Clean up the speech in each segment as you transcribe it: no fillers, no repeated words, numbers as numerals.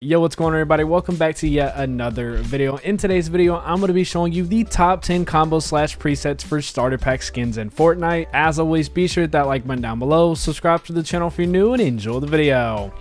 Yo, what's going on, everybody? Welcome back to yet another video. In today's video, I'm going to be showing you the top 10 combos slash presets for starter pack skins in Fortnite. As always, be sure to hit that like button down below, subscribe to the channel if you're new, and enjoy the video.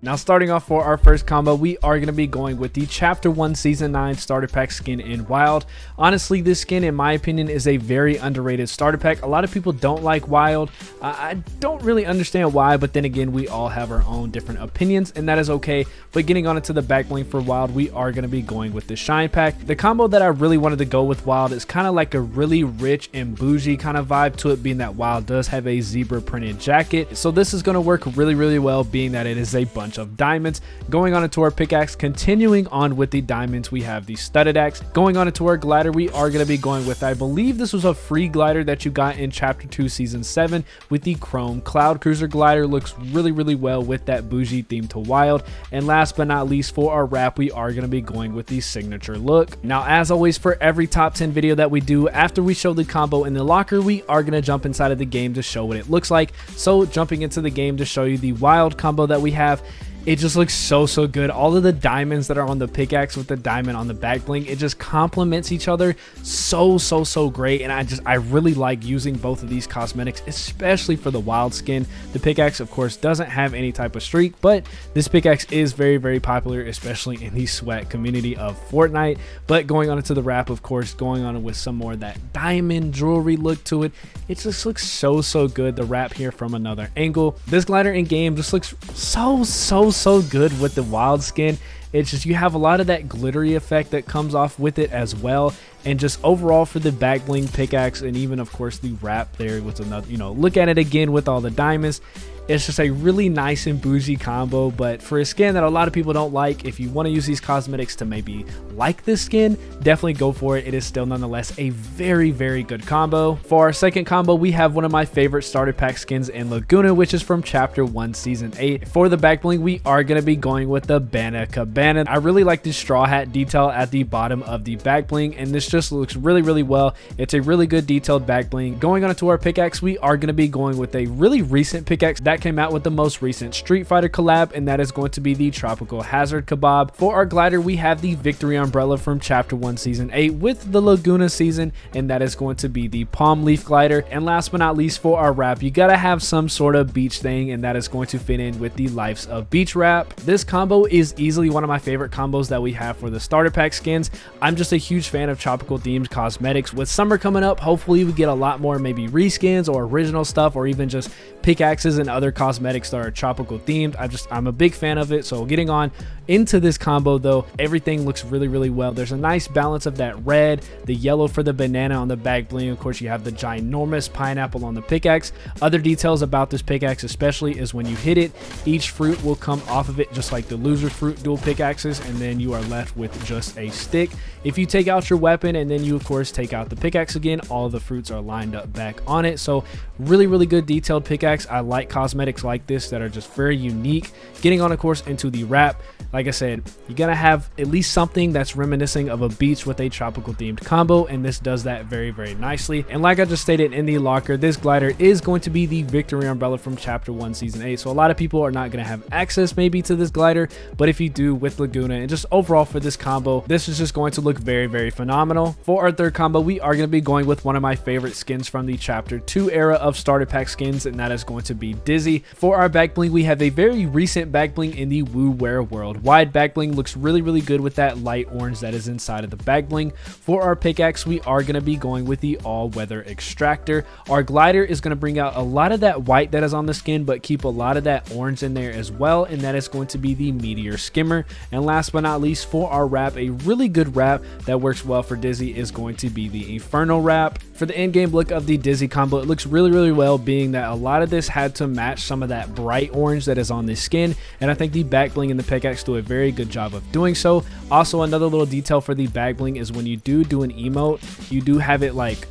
Now, starting off for our first combo, we are going to be going with the Chapter 1 Season 9 starter pack skin in Wilde. Honestly, this skin, in my opinion, is a very underrated starter pack. A lot of people don't like Wilde. I don't really understand why, but then again, we all have our own different opinions, and that is okay. But getting on into the backbling for Wilde, we are going to be going with the Shine Pack. The combo that I really wanted to go with Wilde is kind of like a really rich and bougie kind of vibe to it, being that Wilde does have a zebra printed jacket. So this is going to work really well, being that it is a bunch of diamonds. Going on into our pickaxe, continuing on with the diamonds, we have the studded axe. Going on into our glider, we are going to be going with, I believe this was a free glider that you got in Chapter 2 Season 7 with the Chrome Cloud Cruiser glider. Looks really well with that bougie theme to Wilde. And last but not least, for our wrap, we are going to be going with the signature look. Now, as always, for every top 10 video that we do, after we show the combo in the locker, we are going to jump inside of the game to show what it looks like. So jumping into the game to show you the Wilde combo that we have, it just looks so good. All of the diamonds that are on the pickaxe with the diamond on the back bling, it just complements each other so great. And I really like using both of these cosmetics, especially for the Wilde skin. The pickaxe, of course, doesn't have any type of streak, but this pickaxe is very popular, especially in the sweat community of Fortnite. But going on into the wrap, of course, going on with some more of that diamond jewelry look to it, it just looks so good. The wrap here from another angle, this glider in game just looks so good with the Wilde skin. It's just, you have a lot of that glittery effect that comes off with it as well. And just overall for the back bling pickaxe, and even of course the wrap there with another, look at it again with all the diamonds. It's just a really nice and bougie combo. But for a skin that a lot of people don't like, if you want to use these cosmetics to maybe like this skin, definitely go for it. It is still nonetheless a very good combo. For our second combo, we have one of my favorite starter pack skins in Laguna, which is from Chapter 1 Season 8. For the back bling, we are going to be going with the Banana Cabana. I really like this straw hat detail at the bottom of the back bling, and this just looks really well. It's a really good detailed back bling. Going on to our pickaxe, we are going to be going with a really recent pickaxe that came out with the most recent Street Fighter collab, and that is going to be the Tropical Hazard Kebab. For our glider, we have the Victory Umbrella from Chapter 1 Season 8 with the Laguna season, and that is going to be the Palm Leaf glider. And last but not least, for our wrap, you gotta have some sort of beach thing, and that is going to fit in with the Lifes of Beach wrap. This combo is easily one of my favorite combos that we have for the starter pack skins. I'm just a huge fan of tropical themed cosmetics. With summer coming up, hopefully we get a lot more maybe reskins or original stuff, or even just pickaxes and other cosmetics that are tropical themed. I'm a big fan of it. So getting on into this combo though, everything looks really well. There's a nice balance of that red, the yellow for the banana on the back bling. Of course, you have the ginormous pineapple on the pickaxe. Other details about this pickaxe especially is when you hit it, each fruit will come off of it just like the loser fruit dual pickaxes, and then you are left with just a stick. If you take out your weapon and then you of course take out the pickaxe again, all of the fruits are lined up back on it. So really good detailed pickaxe. I like cosmetics like this that are just very unique. Getting on of course into the wrap, like I said, you're gonna have at least something that's reminiscing of a beach with a tropical themed combo, and this does that very nicely. And like I just stated in the locker, this glider is going to be the Victory Umbrella from Chapter 1 Season 8. So a lot of people are not gonna have access maybe to this glider, but if you do, with Laguna and just overall for this combo, this is just going to look very phenomenal. For our third combo, we are going to be going with one of my favorite skins from the Chapter 2 era of starter pack skins, and that is going to be Dizzy. For our back bling, we have a very recent back bling in the Woo Wear World Wide back bling. Looks really good with that light orange that is inside of the back bling. For our pickaxe, we are going to be going with the all-weather extractor. Our glider is going to bring out a lot of that white that is on the skin, but keep a lot of that orange in there as well, and that is going to be the Meteor Skimmer. And last but not least, for our wrap, a really good wrap that works well for Dizzy is going to be the Inferno wrap. For the in-game look of the Dizzy combo, it looks really well, being that a lot of this had to match some of that bright orange that is on the skin, and I think the back bling and the pickaxe do a very good job of doing so. Also, another little detail for the back bling is when you do an emote, you do have it like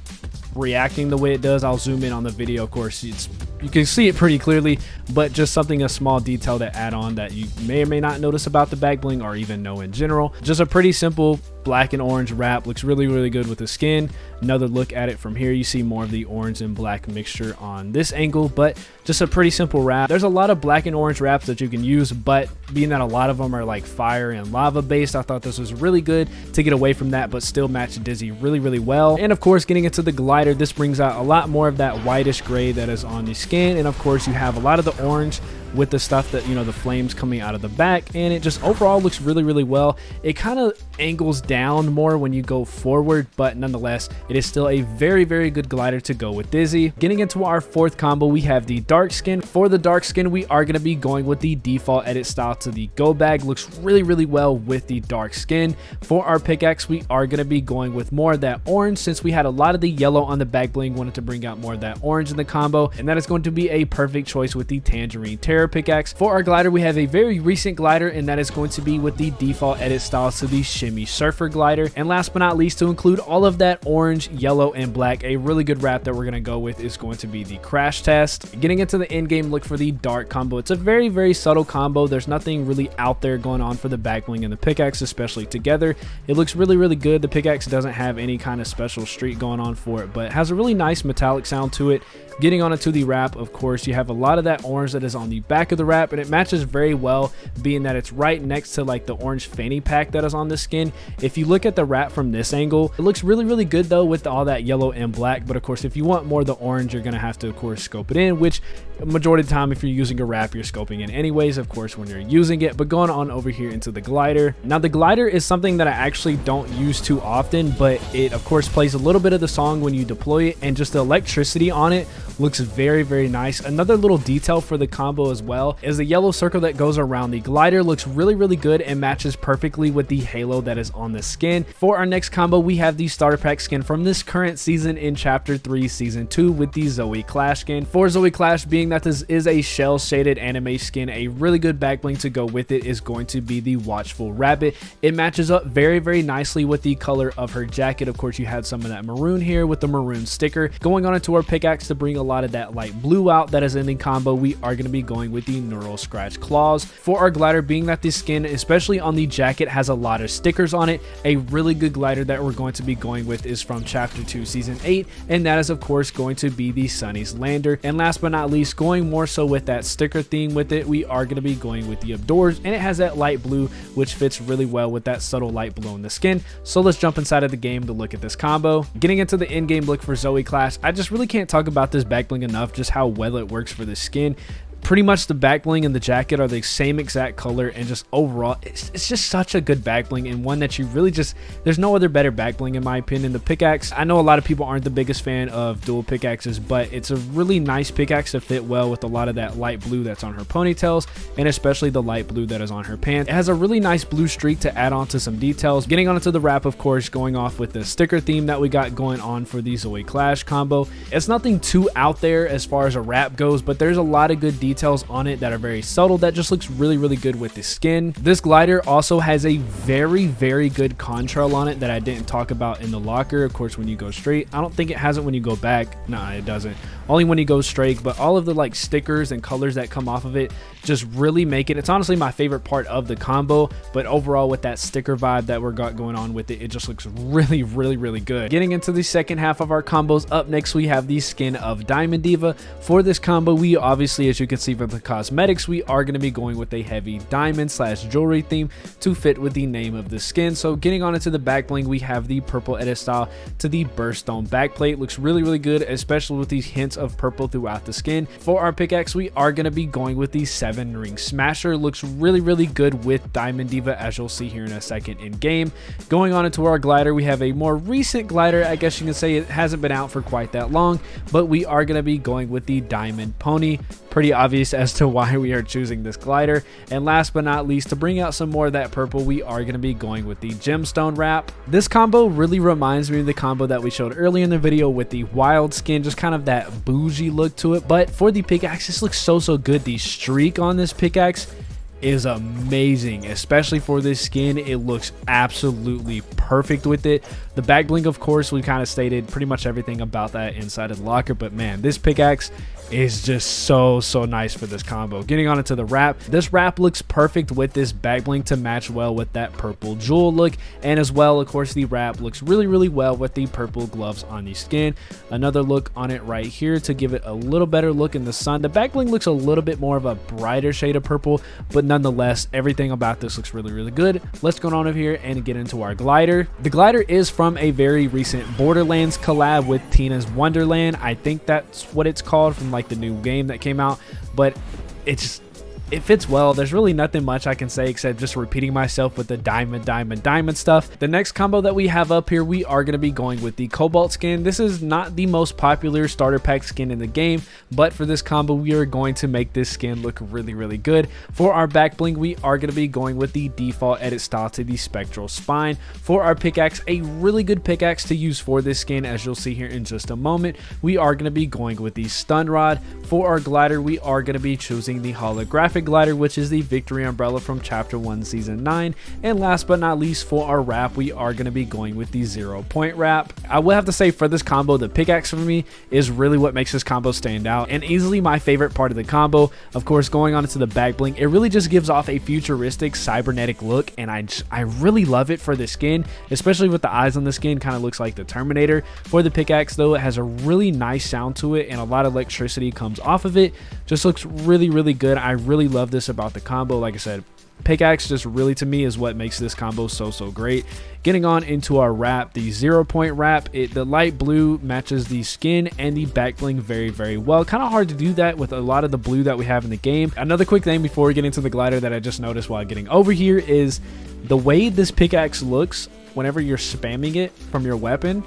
reacting the way it does. I'll zoom in on the video, of course, you can see it pretty clearly, but just a small detail to add on that you may or may not notice about the back bling or even know in general. Just a pretty simple black and orange wrap. Looks really good with the skin. Another look at it from here, you see more of the orange and black mixture on this angle, but just a pretty simple wrap. There's a lot of black and orange wraps that you can use, but being that a lot of them are like fire and lava based, I thought this was really good to get away from that but still match Dizzy really well. And of course, getting into the glider, this brings out a lot more of that whitish gray that is on the skin, and of course you have a lot of the orange with the stuff that, you know, the flames coming out of the back, and it just overall looks really well. It kind of angles down more when you go forward, but nonetheless it is still a very good glider to go with Dizzy. Getting into our fourth combo, we have the dark skin. For the dark skin, we are going to be going with the default edit style to the go bag. Looks really well with the dark skin. For our pickaxe, we are going to be going with more of that orange, since we had a lot of the yellow on the back bling, wanted to bring out more of that orange in the combo, and that is going to be a perfect choice with the tangerine terror pickaxe. For our glider, we have a very recent glider, and that is going to be with the default edit style to the shimmy surfer glider. And last but not least, to include all of that orange, yellow, and black, a really good wrap that we're going to go with is going to be the crash test. Getting into the end game look for the dark combo, it's a very subtle combo. There's nothing really out there going on for the back bling and the pickaxe, especially together. It looks really good. The pickaxe doesn't have any kind of special streak going on for it, but it has a really nice metallic sound to it. Getting on to the wrap, of course, you have a lot of that orange that is on the back of the wrap, and it matches very well, being that it's right next to like the orange fanny pack that is on the skin. If you look at the wrap from this angle, it looks really good though with all that yellow and black, but of course if you want more of the orange, you're gonna have to of course scope it in, which majority of the time if you're using a wrap, you're scoping in anyways, of course, when you're using it. But going on over here into the glider, now the glider is something that I actually don't use too often, but it of course plays a little bit of the song when you deploy it, and just the electricity on it looks very nice. Another little detail for the combo as well is the yellow circle that goes around the glider looks really good and matches perfectly with the halo that is on the skin. For our next combo, we have the starter pack skin from this current season in chapter 3 season 2 with the Zoe Clash skin. For Zoe Clash, being that this is a shell shaded anime skin, a really good back bling to go with it is going to be the watchful rabbit. It matches up very nicely with the color of her jacket. Of course, you had some of that maroon here with the maroon sticker. Going on into our pickaxe to bring a lot of that light blue out that is in the combo, we are going to be going with the neural scratch claws. For our glider, being that the skin, especially on the jacket, has a lot of stickers on it, a really good glider that we're going to be going with is from chapter 2 season 8, and that is of course going to be the Sunny's Lander. And last but not least, going more so with that sticker theme with it, we are going to be going with the Abdors, and it has that light blue which fits really well with that subtle light blue in the skin. So let's jump inside of the game to look at this combo. Getting into the in-game look for Zoe Clash, I just really can't talk about this back bling enough, just how well it works for the skin. Pretty much the back bling and the jacket are the same exact color, and just overall it's just such a good back bling, and one that you really just, there's no other better back bling in my opinion. The pickaxe, I know a lot of people aren't the biggest fan of dual pickaxes, but it's a really nice pickaxe to fit well with a lot of that light blue that's on her ponytails, and especially the light blue that is on her pants. It has a really nice blue streak to add on to some details. Getting on to the wrap, of course, going off with the sticker theme that we got going on for the Zoe Clash combo. It's nothing too out there as far as a wrap goes, but there's a lot of good details on it that are very subtle that just looks really good with the skin. This glider also has a very good contrail on it that I didn't talk about in the locker. Of course, when you go straight, I don't think it has it when you go back. Nah, it doesn't. Only when you go straight, but all of the like stickers and colors that come off of it just really make it. It's honestly my favorite part of the combo, but overall with that sticker vibe that we're got going on with it, it just looks really good. Getting into the second half of our combos, up next we have the skin of Diamond Diva. For this combo, we obviously, as you can see from the cosmetics, we are going to be going with a heavy diamond / jewelry theme to fit with the name of the skin. So getting on into the back bling, we have the purple edit style to the birthstone backplate. Looks really good, especially with these hints of purple throughout the skin. For our pickaxe, we are going to be going with the 7-ring smasher. Looks really good with Diamond Diva, as you'll see here in a second in game. Going on into our glider, we have a more recent glider. I guess you can say it hasn't been out for quite that long, but we are going to be going with the diamond pony. Pretty obvious as to why we are choosing this glider. And last but not least, to bring out some more of that purple, we are going to be going with the gemstone wrap. This combo really reminds me of the combo that we showed earlier in the video with the Wilde skin, just kind of that bougie look to it. But for the pickaxe, this looks so good. The streak on this pickaxe, is amazing, especially for this skin. It looks absolutely perfect with it. The back bling, of course, we kind of stated pretty much everything about that inside of the locker, but man, this pickaxe is just so nice for this combo. Getting on into the wrap, this wrap looks perfect with this back bling to match well with that purple jewel look, and as well, of course, the wrap looks really well with the purple gloves on the skin. Another look on it right here to give it a little better look in the sun. The back bling looks a little bit more of a brighter shade of purple, but nonetheless, everything about this looks really good. Let's go on over here and get into our glider. The glider is from a very recent Borderlands collab with Tina's Wonderland. I think that's what it's called, from like the new game that came out, but it fits well. There's really nothing much I can say except just repeating myself with the diamond stuff. The next combo that we have up here, we are going to be going with the Cobalt skin. This is not the most popular starter pack skin in the game, but for this combo, we are going to make this skin look really good. For our back bling, we are going to be going with the default edit style to the spectral spine. For our pickaxe, a really good pickaxe to use for this skin, as you'll see here in just a moment, we are going to be going with the stun rod. For our glider, we are going to be choosing the holographic glider, which is the victory umbrella from chapter 1 season 9. And last but not least, for our wrap, we are going to be going with the 0 point wrap. I will have to say, for this combo, the pickaxe for me is really what makes this combo stand out and easily my favorite part of the combo. Of course, going on into the back bling, it really just gives off a futuristic cybernetic look, and I really love it for the skin, especially with the eyes on the skin. Kind of looks like the Terminator. For the pickaxe though, it has a really nice sound to it and a lot of electricity comes off of it. Just looks really good. I really love this about the combo. Like I said, pickaxe just really, to me, is what makes this combo so great. Getting on into our wrap, the 0 point wrap, the light blue matches the skin and the back bling very well. Kind of hard to do that with a lot of the blue that we have in the game. Another quick thing before we get into the glider that I just noticed while getting over here is the way this pickaxe looks whenever you're spamming it from your weapon.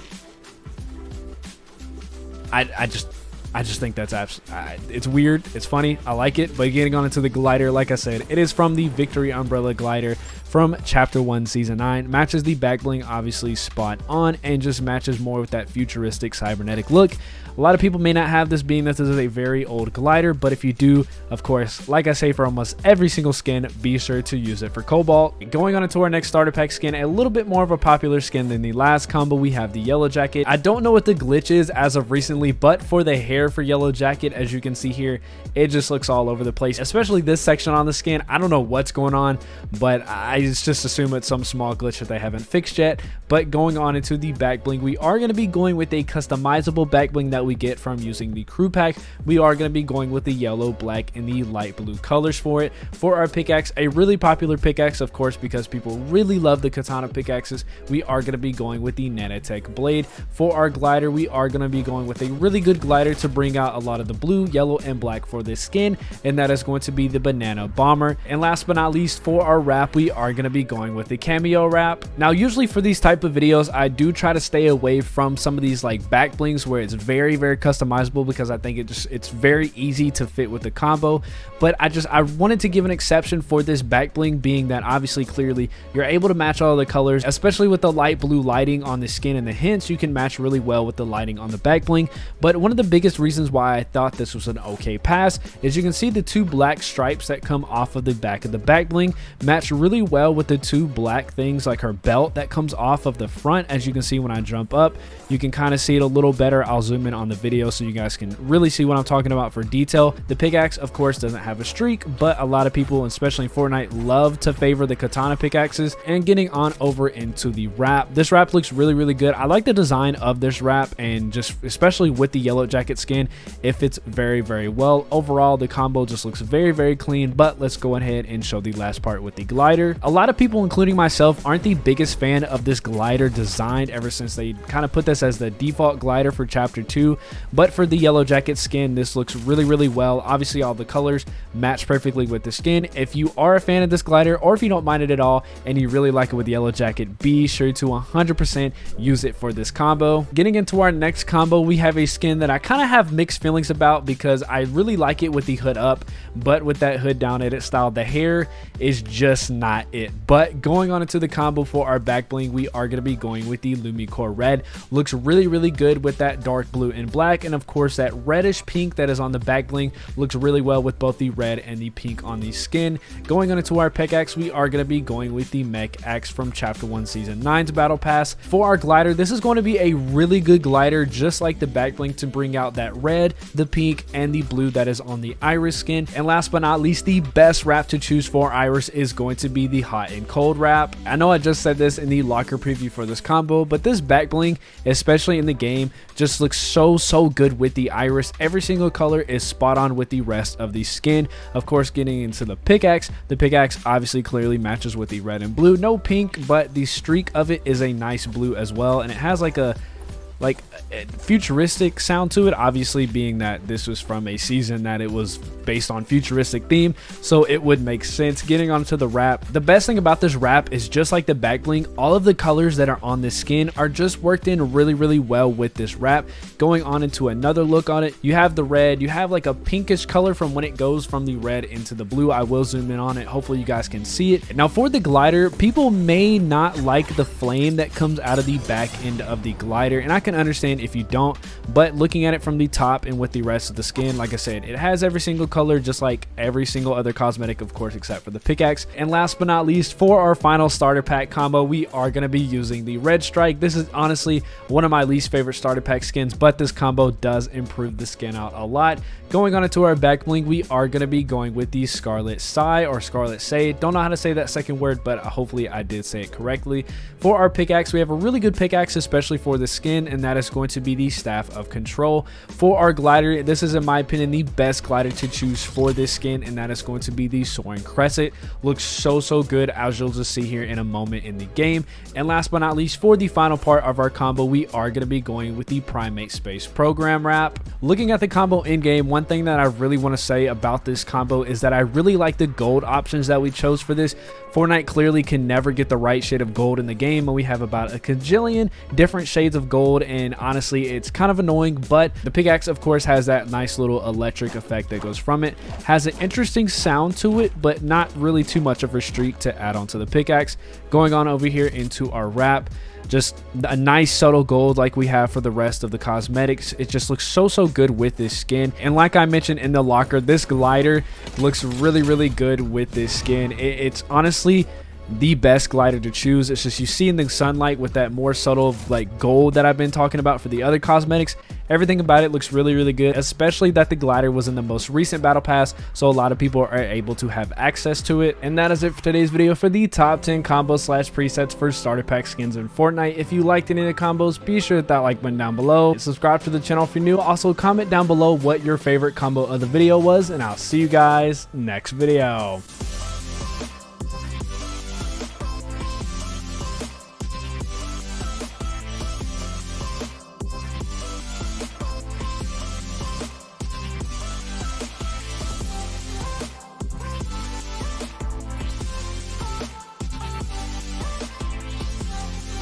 I just think that's it's weird, it's funny, I like it. But getting on into the glider, like I said, it is from the Victory Umbrella glider from chapter 1 season 9. Matches the back bling obviously spot on and just matches more with that futuristic cybernetic look. A lot of people may not have this, being that this is a very old glider, but if you do, of course, like I say for almost every single skin, be sure to use it for Cobalt. Going on into our next starter pack skin, a little bit more of a popular skin than the last combo, we have the Yellowjacket. I don't know what the glitch is as of recently, but for the hair for Yellowjacket, as you can see here, it just looks all over the place, especially this section on the skin. I don't know what's going on, but I just assume it's some small glitch that they haven't fixed yet. But going on into the back bling, we are going to be going with a customizable back bling that we get from using the crew pack. We are going to be going with the yellow, black, and the light blue colors for it. For our pickaxe, a really popular pickaxe, of course, because people really love the katana pickaxes, we are going to be going with the nanotech blade. For our glider, we are going to be going with a really good glider to bring out a lot of the blue, yellow, and black for this skin, and that is going to be the banana bomber. And last but not least, for our wrap, we are going to be going with the cameo wrap. Now, usually for these type of videos, I do try to stay away from some of these like back blings where it's very customizable, because I think it's very easy to fit with the combo. But I wanted to give an exception for this back bling, being that obviously clearly you're able to match all the colors, especially with the light blue lighting on the skin and the hints. You can match really well with the lighting on the back bling. But one of the biggest reasons why I thought this was an okay pass is you can see the 2 black stripes that come off of the back of the back bling match really well with the 2 black things like her belt that comes off of the front. As you can see when I jump up, you can kind of see it a little better. I'll zoom in on the video so you guys can really see what I'm talking about for detail. The pickaxe, of course, doesn't have a streak, but a lot of people, especially in Fortnite, love to favor the katana pickaxes. And getting on over into the wrap, this wrap looks really good. I like the design of this wrap, and just especially with the Yellowjacket skin, it fits very well. Overall, the combo just looks very clean. But let's go ahead and show the last part with the glider. A lot of people, including myself, aren't the biggest fan of this glider design ever since they kind of put this as the default glider for chapter 2. But for the Yellowjacket skin, this looks really well. Obviously, all the colors match perfectly with the skin. If you are a fan of this glider, or if you don't mind it at all and you really like it with Yellowjacket, be sure to 100% use it for this combo. Getting into our next combo, we have a skin that I kind of have mixed feelings about, because I really like it with the hood up, but with that hood down edit style, the hair is just not it. But going on into the combo for our back bling, we are going to be going with the Lumicore Red. Looks really good with that dark blue and black, and of course that reddish pink that is on the back bling looks really well with both the red and the pink on the skin. Going on into our pickaxe, we are going to be going with the Mech Axe from Chapter 1 Season 9's Battle Pass. For our glider, this is going to be a really good glider, just like the back bling, to bring out that red, the pink, and the blue that is on the Iris skin. And last but not least, the best wrap to choose for Iris is going to be the hot and cold wrap. I know I just said this in the locker preview for this combo, but this back bling, especially in the game, just looks so good with the Iris. Every single color is spot on with the rest of the skin. Of course, getting into the pickaxe obviously clearly matches with the red and blue. No pink, but the streak of it is a nice blue as well, and it has like a futuristic sound to it, obviously being that this was from a season that it was based on futuristic theme, so it would make sense. Getting onto the wrap, the best thing about this wrap is, just like the back bling, all of the colors that are on this skin are just worked in really well with this wrap. Going on into another look on it, you have the red, you have like a pinkish color from when it goes from the red into the blue. I will zoom in on it, hopefully you guys can see it. Now for the glider, people may not like the flame that comes out of the back end of the glider, and I can understand if you don't, but looking at it from the top and with the rest of the skin, like I said, it has every single color just like every single other cosmetic, of course, except for the pickaxe. And last but not least, for our final starter pack combo, we are going to be using the red strike. This is honestly one of my least favorite starter pack skins, but this combo does improve the skin out a lot. Going on into our back bling, we are going to be going with the Scarlet Sai or Scarlet Say. Don't know how to say that second word, but hopefully I did say it correctly. For our pickaxe, we have a really good pickaxe, especially for the skin, and that is going to be the Staff of Control. For our glider, this is in my opinion the best glider to choose for this skin, and that is going to be the Soaring Crescent. Looks so good, as you'll just see here in a moment in the game. And last but not least, for the final part of our combo, we are going to be going with the Primate Space Program wrap. Looking at the combo in game, one thing that I really want to say about this combo is that I really like the gold options that we chose for this. Fortnite clearly can never get the right shade of gold in the game, and we have about a cajillion different shades of gold, and honestly it's kind of annoying. But the pickaxe, of course, has that nice little electric effect that goes from it. Has an interesting sound to it, but not really too much of a streak to add on to the pickaxe. Going on over here into our wrap, just a nice subtle gold like we have for the rest of the cosmetics. It just looks so good with this skin. And like I mentioned in the locker, this glider looks really good with this skin. It's honestly the best glider to choose. It's just, you see in the sunlight with that more subtle like gold that I've been talking about for the other cosmetics, everything about it looks really good, especially that the glider was in the most recent battle pass, so a lot of people are able to have access to it. And that is it for today's video for the top 10 combos / presets for starter pack skins in Fortnite. If you liked any of the combos, be sure to hit that like button down below, subscribe to the channel if you're new. Also comment down below what your favorite combo of the video was, and I'll see you guys next video.